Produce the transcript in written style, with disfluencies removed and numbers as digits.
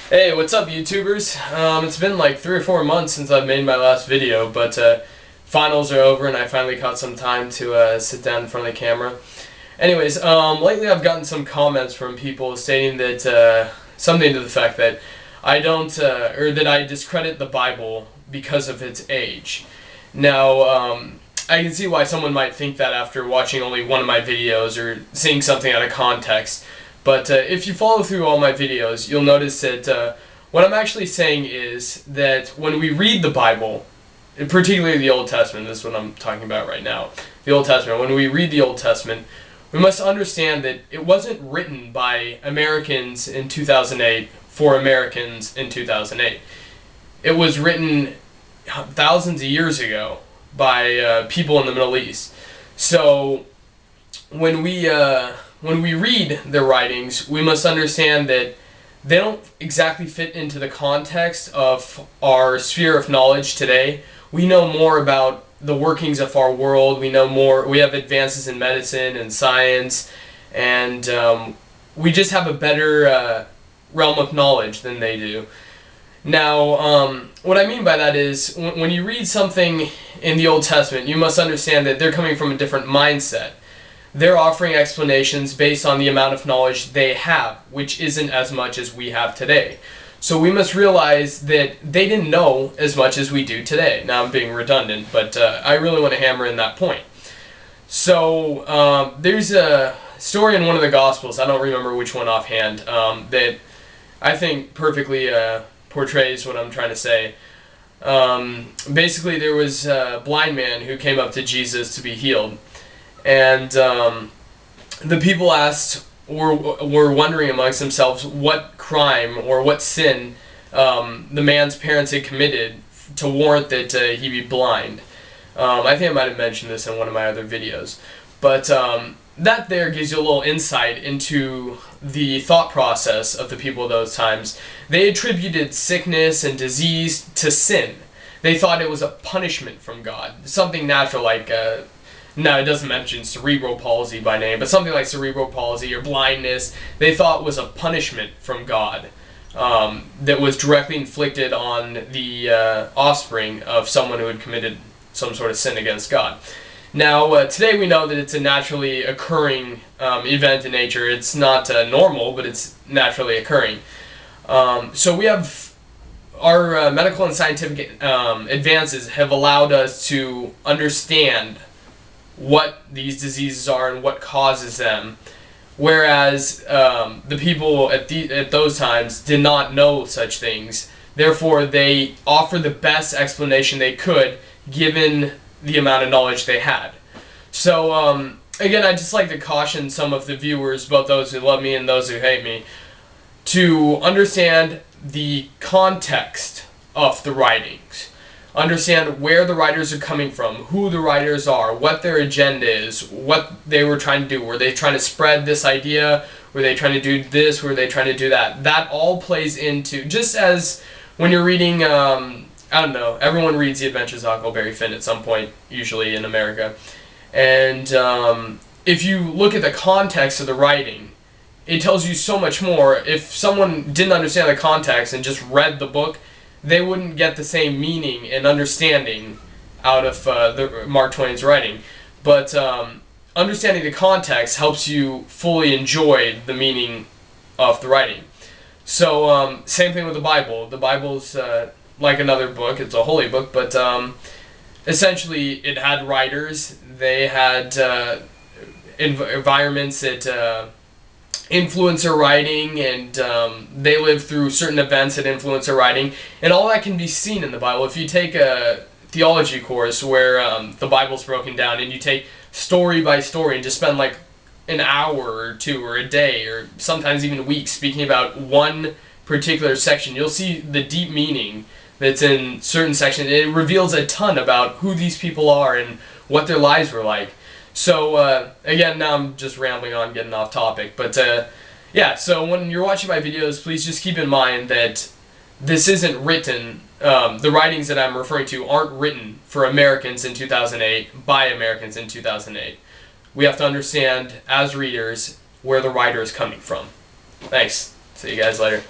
Hey, what's up, YouTubers? It's been like 3 or 4 months since I've made my last video, but finals are over and I finally caught some time to sit down in front of the camera. Anyways, lately I've gotten some comments from people stating that something to the fact that I don't, or that I discredit the Bible because of its age. Now, I can see why someone might think that after watching only one of my videos or seeing something out of context. But if you follow through all my videos, you'll notice that what I'm actually saying is that when we read the Bible, and particularly the Old Testament, this is what I'm talking about right now, the Old Testament, when we read the Old Testament, we must understand that it wasn't written by Americans in 2008 for Americans in 2008. It was written thousands of years ago by people in the Middle East. So when we read their writings, we must understand that they don't exactly fit into the context of our sphere of knowledge today. We know more about the workings of our world. We know more. We have advances in medicine and science, and we just have a better realm of knowledge than they do. Now, what I mean by that is when you read something in the Old Testament, you must understand that they're coming from a different mindset. They're offering explanations based on the amount of knowledge they have, which isn't as much as we have today. So we must realize that they didn't know as much as we do today. Now I'm being redundant, but I really want to hammer in that point. So there's a story in one of the Gospels, I don't remember which one offhand, that I think perfectly portrays what I'm trying to say. Basically, there was a blind man who came up to Jesus to be healed. And the people asked, or were wondering amongst themselves, what crime or what sin the man's parents had committed to warrant that he be blind. I think I might have mentioned this in one of my other videos. But that there gives you a little insight into the thought process of the people of those times. They attributed sickness and disease to sin. They thought it was a punishment from God, something natural like no, it doesn't mention cerebral palsy by name, but something like cerebral palsy or blindness, they thought was a punishment from God that was directly inflicted on the offspring of someone who had committed some sort of sin against God. Now, today we know that it's a naturally occurring event in nature. It's not normal, but it's naturally occurring. So we have our medical and scientific advances have allowed us to understand what these diseases are and what causes them, whereas the people at those times did not know such things. Therefore, they offered the best explanation they could given the amount of knowledge they had. So again, I'd just like to caution some of the viewers, both those who love me and those who hate me, to understand the context of the writings. Understand where the writers are coming from, who the writers are, what their agenda is, what they were trying to do. Were they trying to spread this idea? Were they trying to do this? Were they trying to do that? That all plays into, just as when you're reading, I don't know, everyone reads The Adventures of Huckleberry Finn at some point, usually in America. And if you look at the context of the writing, it tells you so much more. If someone didn't understand the context and just read the book, they wouldn't get the same meaning and understanding out of Mark Twain's writing. But understanding the context helps you fully enjoy the meaning of the writing. So same thing with the Bible. The Bible's like another book. It's a holy book, but essentially it had writers. They had environments that influence their writing, and they live through certain events that influence their writing, and all that can be seen in the Bible. If you take a theology course where the Bible's broken down and you take story by story and just spend like an hour or two or a day or sometimes even weeks speaking about one particular section, you'll see the deep meaning that's in certain sections. It reveals a ton about who these people are and what their lives were like. So, again, now I'm just rambling on, getting off topic, but, yeah, so when you're watching my videos, please just keep in mind that this isn't written, the writings that I'm referring to aren't written for Americans in 2008, by Americans in 2008. We have to understand, as readers, where the writer is coming from. Thanks. See you guys later.